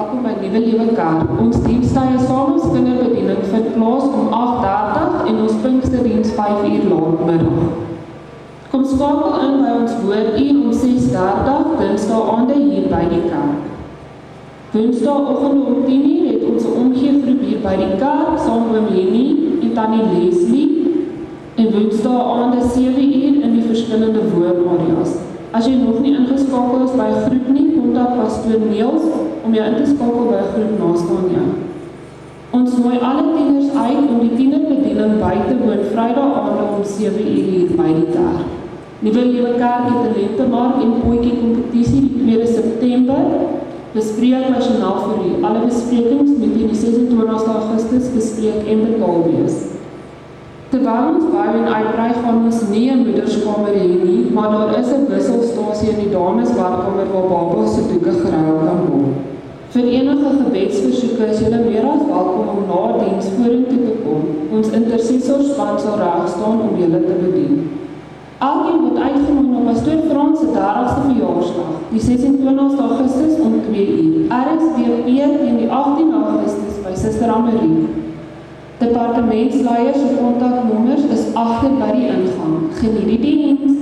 welkom by Nuwe Lewe Kerk. Ons dienstye saam ons kinderbediening vind plaas om 8:30 en ons Pinksterdiens 5 uur laatmiddag. Kom skakel in by ons woorduur om 6:30 Dinsdae aande hier by die kerk. Woensdaeoggend om 10:00 het ons 'n omgeegroep hier by die kerk saam met Henny en Tannie Leslie en Woensdae aande 7:00 in die verskillende woorareas. As jy nog nie ingeskakel is by 'n groep nie, kontak pastoor Niels om jou in te skakel by 'n groep naaste aan jou. Ons nooi alle tieners uit om die tienerbediening by te woon Vrydag aand om 7:00 hier by die kerk. Nuwe Lewe Kerk het 'n lentemark en potjie kompetisie die 2 September. Bespreek nasionaal vir u. Alle besprekings moet in die 26 Augustus bespreek en betaal wees. Terwyl ons bou en uitbrei gaan ons nie 'n moederskamer hê nie, maar daar is 'n wisselstasie in die dameswerkkamer waar babas se doeke geruil kan word. Vir enige gebedsversoeke is julle meer as welkom om na diens vorentoe te kom. Ons intercessorspan sal reg staan om julle te bedien. Elkeen word uitgenooi na pastoor Frans se 30ste verjaarsdag, die 26 Augustus om 2 uur. RSVP teen die 18 Augustus by Suster Amarie. Departementsleiers se kontaknommers is agter by die ingang. Geniet die diens.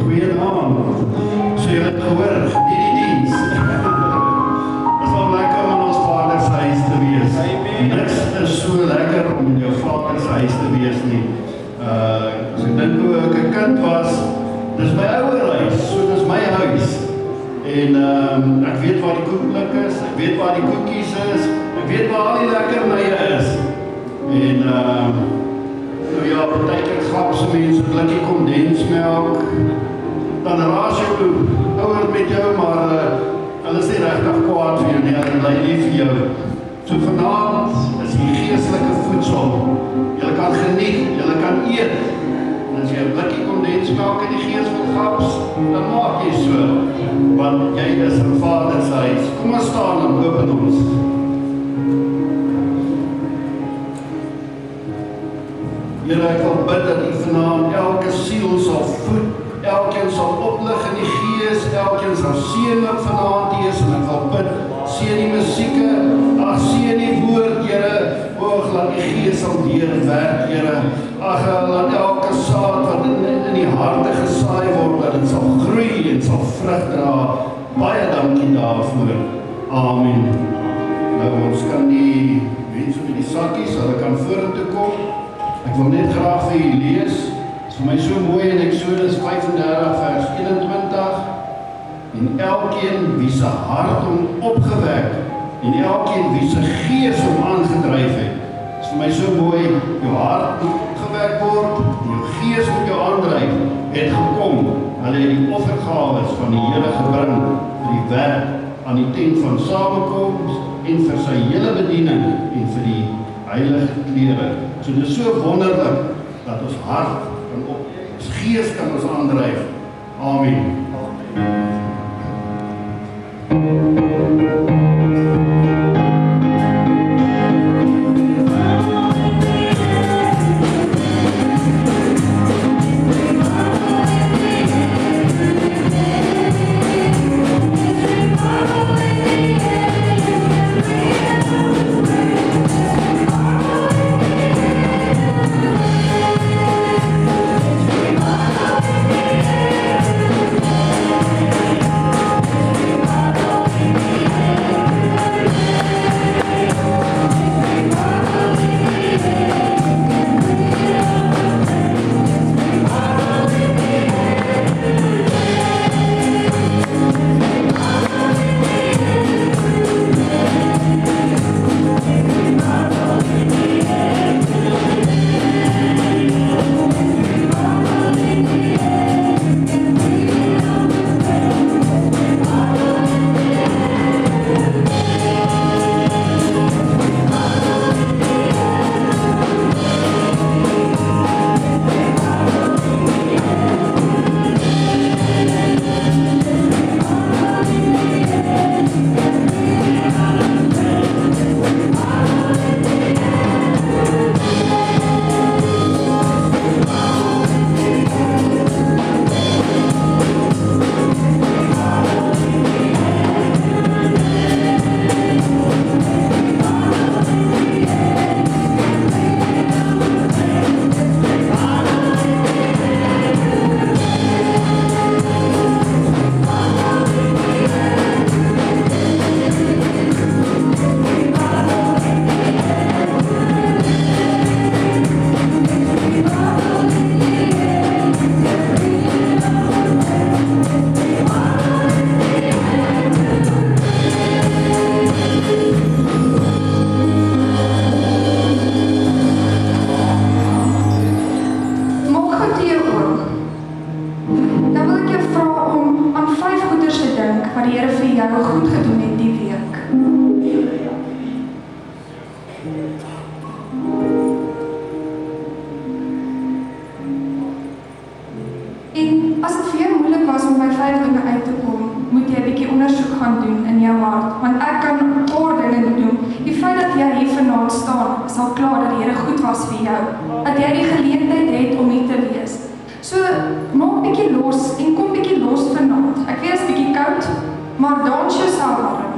Goeienaand. So jy het gehoor, geniet die diens. Dit is wel lekker om in ons Vader se huis te wees. Niks is so lekker om in jou Vader se huis te wees nie. As ek dink hoe ek 'n kind was, dis my ouerhuis, so dis my huis. En ek weet waar die koekblik is, ek weet waar die koekies is, ek weet waar al die lekkernye is. En nou ja, partykeer grap so mense 'n blikkie kondensmelk, dan raas jy ouer met jou, maar hulle is nie regtig kwaad vir jou nie, hulle bly lief vir jou. So vanaand is die geestelike voedsel. Jy kan geniet, jy kan eet. En as jy 'n blikkie kondensmelk in die gees wil gaps, dan maak jy so, want jy is in Vader se huis. Kom ons staan en open ons. Here, ek wil bid dat U vanaand elke siel sal voed, elkeen sal oplig in die gees, elkeen sal seën wat vanaand hier is, en ek wil bid, seën die musieke, ag seën die woord, Here, laat die gees sal weer werk, Here, ag laat elke saad wat in die harte gesaai word, dat dit sal groei en sal vrug dra. Baie dankie daarvoor. Amen. Nou ons kan die mense met die sakkies, hulle kan vorentoe kom. Ek wil net graag vir u lees. Dit is vir my so mooi in Exodus 35 vers 21. En elkeen wie se hart hom opgewek en elkeen wie se gees hom aangedryf het. Dit is vir my so mooi, jou hart moet opgewek word, jou gees moet jou aandryf, het gekom. Hulle het die offergawes van die Here gebring vir die werk aan die tent van samekoms en vir sy hele bediening en vir die heilige klere. So dit is so wonderlik dat ons hart kan op, ons gees kan ons aandryf. Amen. wat die Here vir jou goed gedoen het die week. En as dit vir jou moeilik was om by 5 dinge uit te kom, moet jy 'n bietjie ondersoek gaan doen in jou hart, want ek kan 'n paar dinge doen. Die feit dat jy hier vanaand staan, sal klaar dat die Here goed was vir jou, dat jy die geleentheid het om hier te wees. So, maak bietjie los en kom bietjie los vanaand. Ek weet dit is bietjie koud, maar dans jouself warm.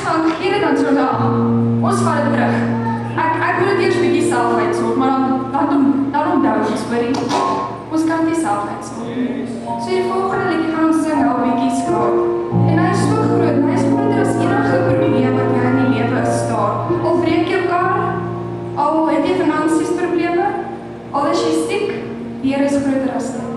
gaan gee dit dan so ons vat dit terug. Ek moet dit eers bietjie self uitsorg, maar dan onthou ons, hoorie. Ons kan dit self uitsorg. So die volgende liedjie gaan ons sing, Hou bietjie skaap. En hy is so groot, hy is groter as enige probleem wat jy in die lewe staar. Al breek jou kar, al het jy finansiesprobleme, al is jy siek, die Here is groter as dit.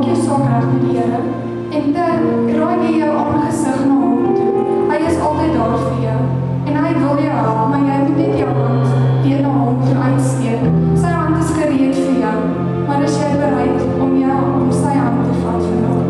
maak jou saak reg met die Here en dan raai jy jou aangesig na hom toe. Hy is altyd daar vir jou en hy wil jou help, maar jy moet net jou hand weer na hom toe uitsteek. Sy hand is gereed vir jou, maar is jy bereid om sy hand te vat vanaand?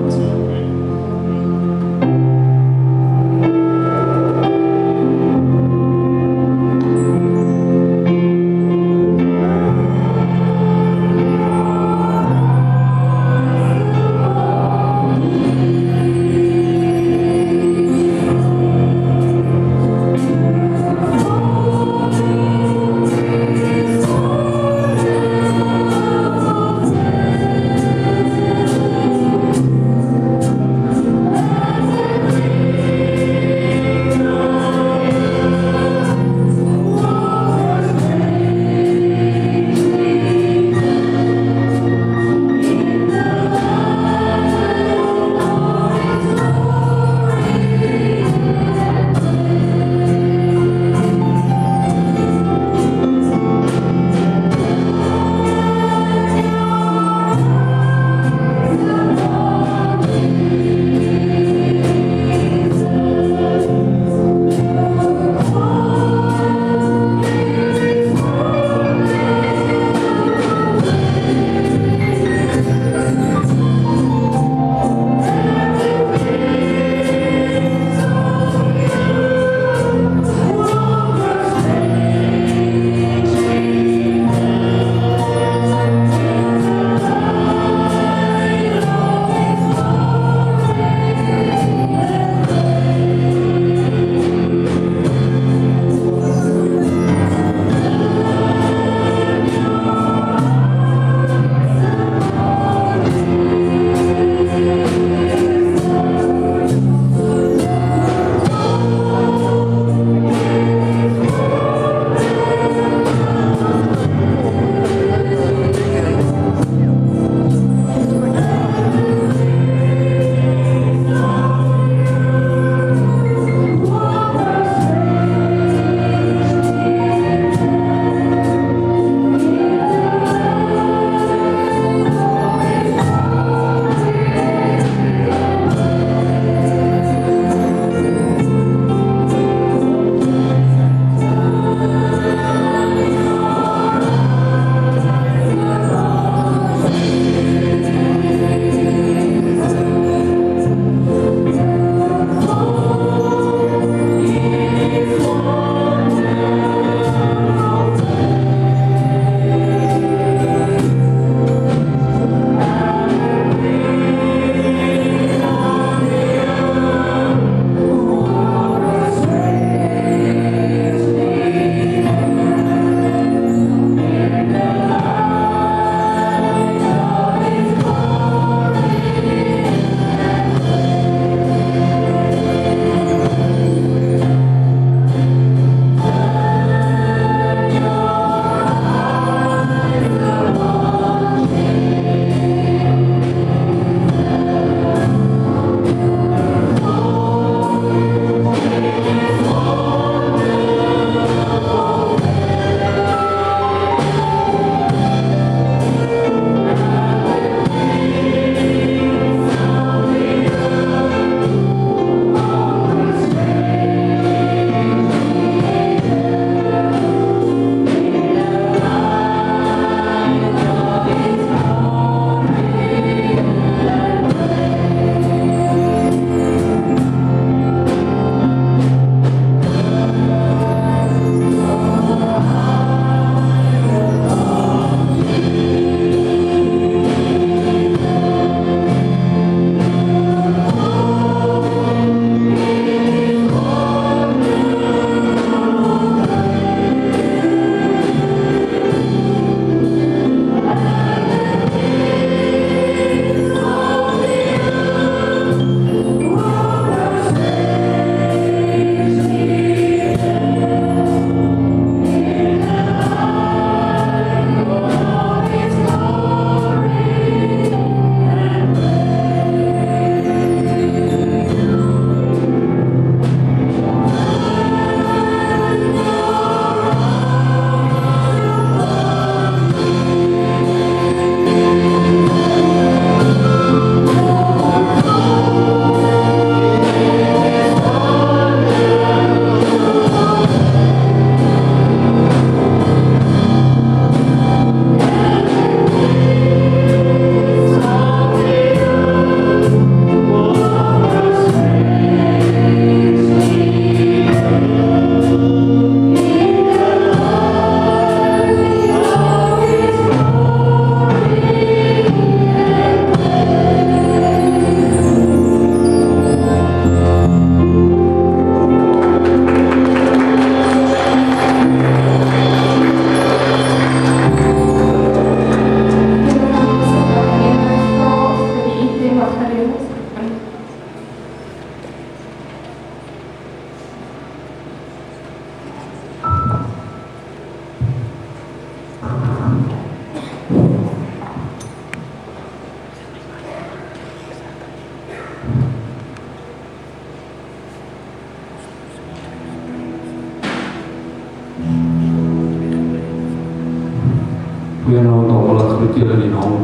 Goeienaand almal, ek groet julle in die naam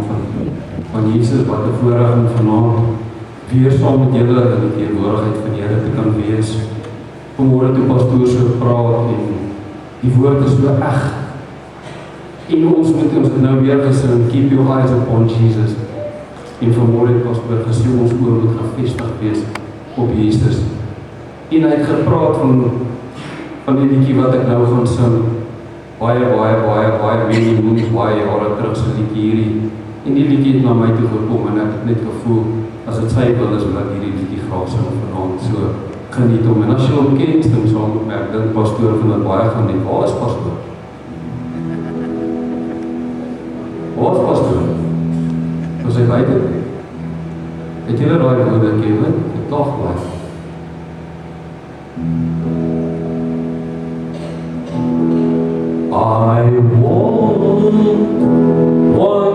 van Jesus, wat 'n voorreg om vanaand weer saam met julle in die teenwoordigheid van die Here te kan wees. Vanmôre toe pastoor so praat en die woord is so eg. En ons moet nou weer gesing, keep your eyes upon Jesus. En vanmôre het pastoor gesê ons oor moet gefestig wees op Jesus. En hy het gepraat van die liedjie wat ek nou gaan sing. Baie many moons, baie jare terug se liedjie hierdie. En die liedjie het na my toe gekom en ek het net gevoel, as dit sy wil is, wil ek hierdie liedjie graag sing vanaand. So, geniet hom. En as jy hom ken, stem saam met my. Ek dink pastoor van dit baie gaan net. Waar is pastoor? Waar is pastoor? Was hy buite? Het julle daai woorde Kevin? Ek dog baie. I want one